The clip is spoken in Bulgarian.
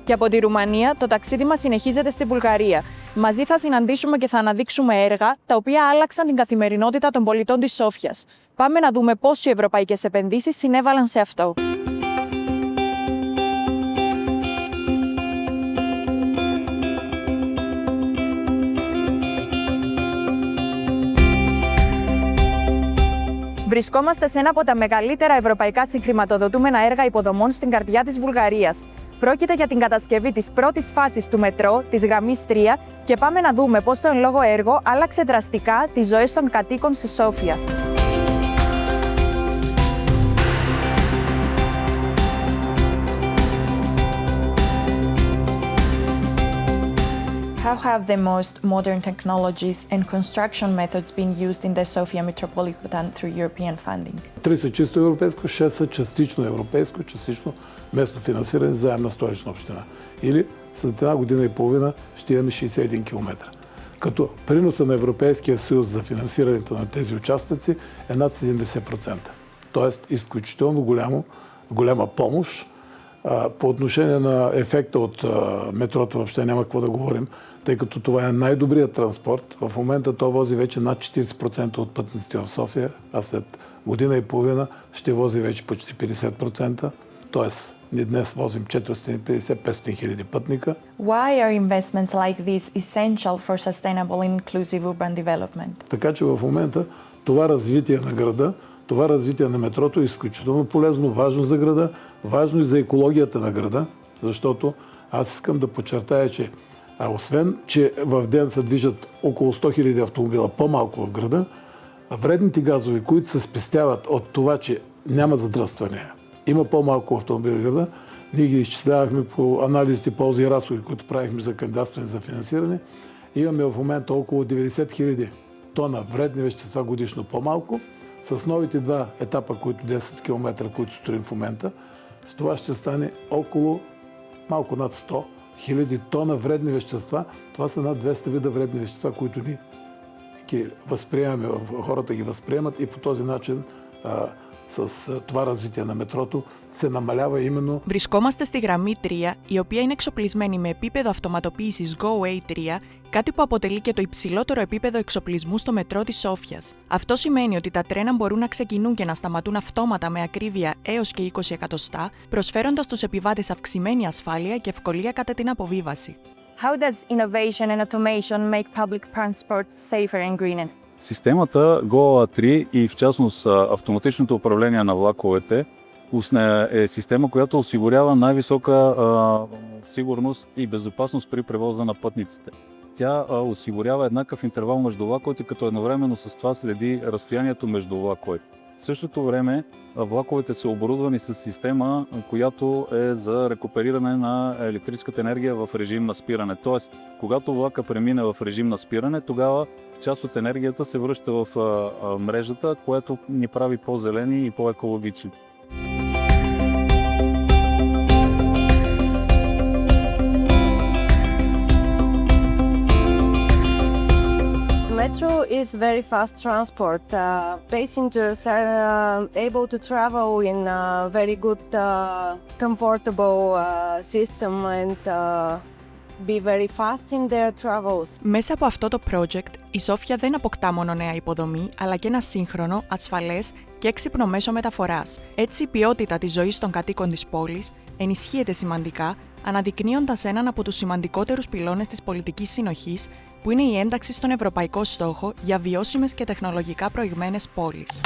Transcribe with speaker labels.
Speaker 1: Και από τη Ρουμανία, το ταξίδι μας συνεχίζεται στη Βουλγαρία. Μαζί θα συναντήσουμε και θα αναδείξουμε έργα τα οποία άλλαξαν την καθημερινότητα των πολιτών της Σόφιας. Πάμε να δούμε πώς οι ευρωπαϊκές επενδύσεις συνέβαλαν σε αυτό. Βρισκόμαστε σε ένα από τα μεγαλύτερα ευρωπαϊκά συγχρηματοδοτούμενα έργα υποδομών στην καρδιά της Βουλγαρίας. Πρόκειται για την κατασκευή της πρώτης φάσης του μετρό, της γραμμής 3, και πάμε να δούμε πώς το εν λόγω έργο άλλαξε δραστικά τις ζωές των κατοίκων στη Σόφια. How have the most modern technologies and construction methods been used in the Sofia Metropolitan through European funding?
Speaker 2: 3 са чисто европейско, 6 са частично европейско, частично местно финансиране заедно на Столична община. Или след една година и половина ще имаме 61 км. Като приноса на Европейския съюз за финансирането на тези участъци е над 70%. Тоест изключително голяма помощ. По отношение на ефекта от метрото въобще няма какво да говорим, тъй като това е най-добрият транспорт. В момента то вози вече над 40% от пътниците в София, а след година и половина ще вози вече почти 50%. Тоест, ние днес возим 450-500 хиляди пътника.
Speaker 1: Why are investments like this essential for sustainable and inclusive urban development?
Speaker 2: Така че в момента това развитие на града, това развитие на метрото е изключително полезно, важно за града, важно и за екологията на града, защото аз искам да подчертая, че освен, че в ден се движат около 100 000 автомобила по-малко в града, вредните газове, които се спестяват от това, че няма задръстване, има по-малко автомобили в града, ние ги изчислявахме по анализите ползи и разходи, които правихме за кандидатстване за финансиране. Имаме в момента около 90 000 тона вредни вещества годишно по-малко. С новите два етапа, които 10 км, които строим в момента, с това ще стане около малко над 100 000 тона вредни вещества. Това са над 200 вида вредни вещества, които ние ги възприемаме, хората ги възприемат и по този начин с това развитие на μετρότου σε намалява именно.
Speaker 1: Βρισκόμαστε στη γραμμή 3, η οποία είναι εξοπλισμένη με επίπεδο αυτοματοποίησης GO-A3, κάτι που αποτελεί και το υψηλότερο επίπεδο εξοπλισμού στο μετρό της Σόφιας. Αυτό σημαίνει ότι τα τρένα μπορούν να ξεκινούν και να σταματούν αυτόματα με ακρίβεια έως και 20 εκατοστά, προσφέροντας στους επιβάτες αυξημένη ασφάλεια και ευκολία κατά την αποβίβαση. How does innovation and automation make public transport safer and greener?
Speaker 3: Системата GO-A3 и в частност автоматичното управление на влаковете е система, която осигурява най-висока сигурност и безопасност при превоза на пътниците. Тя осигурява еднакъв интервал между влаковете, като едновременно с това следи разстоянието между влаковете. В същото време влаковете са оборудвани с система, която е за рекупериране на електрическата енергия в режим на спиране. Тоест, когато влака премине в режим на спиране, тогава част от енергията се връща в мрежата, което ни прави по-зелени и по-екологични.
Speaker 4: Metro is very fast transport. Passengers are able to travel in a very good, comfortable system and be very fast in their travels.
Speaker 1: Μέσα από αυτό το project, η Σόφια δεν αποκτά μόνο νέα υποδομή, αλλά και ένα σύγχρονο, ασφαλές και έξυπνο μέσο μεταφοράς. Έτσι, η ποιότητα της ζωής των κατοίκων της πόλης ενισχύεται σημαντικά, αναδεικνύοντας έναν από τους σημαντικότερους πυλώνες της πολιτικής συνοχής, που είναι η ένταξη στον ευρωπαϊκό στόχο για βιώσιμες και τεχνολογικά προηγμένες πόλεις.